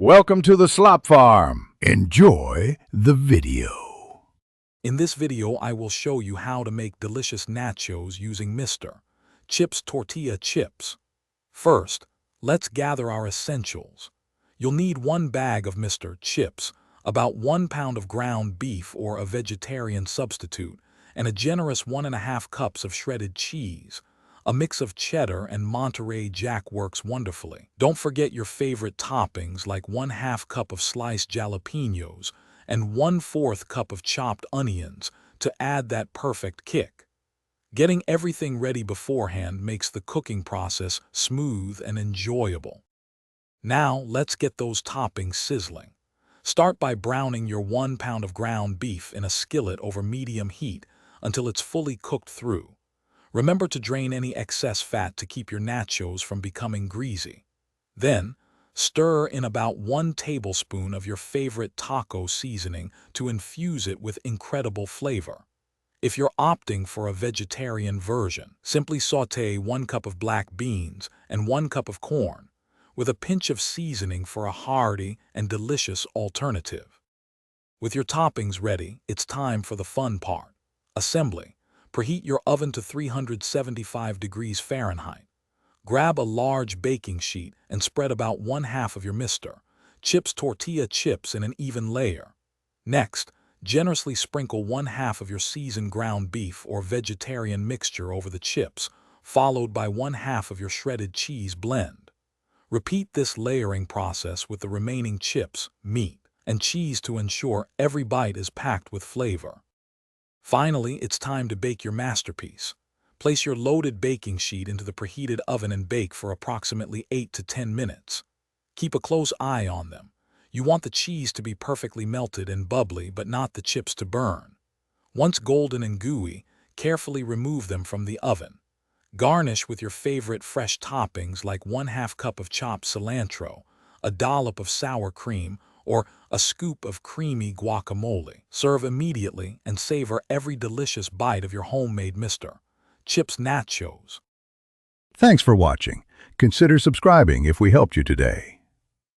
Welcome to the Slop Farm. Enjoy the video. In this video, I will show you how to make delicious nachos using Mr. Chips tortilla chips. First, let's gather our essentials. You'll need 1 bag of Mr. Chips, about 1 pound of ground beef or a vegetarian substitute, and a generous 1½ cups of shredded cheese. A mix of cheddar and Monterey Jack works wonderfully. Don't forget your favorite toppings like 1/2 cup of sliced jalapenos and 1/4 cup of chopped onions to add that perfect kick. Getting everything ready beforehand makes the cooking process smooth and enjoyable. Now let's get those toppings sizzling. Start by browning your 1 pound of ground beef in a skillet over medium heat until it's fully cooked through. Remember to drain any excess fat to keep your nachos from becoming greasy. Then, stir in about 1 tablespoon of your favorite taco seasoning to infuse it with incredible flavor. If you're opting for a vegetarian version, simply sauté 1 cup of black beans and 1 cup of corn, with a pinch of seasoning for a hearty and delicious alternative. With your toppings ready, it's time for the fun part: assembly. Preheat your oven to 375 degrees Fahrenheit. Grab a large baking sheet and spread about 1/2 of your Mr. Chips tortilla chips in an even layer. Next, generously sprinkle 1/2 of your seasoned ground beef or vegetarian mixture over the chips, followed by 1/2 of your shredded cheese blend. Repeat this layering process with the remaining chips, meat, and cheese to ensure every bite is packed with flavor. Finally, it's time to bake your masterpiece. Place your loaded baking sheet into the preheated oven and bake for approximately 8 to 10 minutes. Keep a close eye on them. You want the cheese to be perfectly melted and bubbly, but not the chips to burn. Once golden and gooey, carefully remove them from the oven. Garnish with your favorite fresh toppings like 1/2 cup of chopped cilantro, a dollop of sour cream, or a scoop of creamy guacamole. Serve immediately and savor every delicious bite of your homemade Mr. Chips nachos. Thanks for watching. Consider subscribing if we helped you today.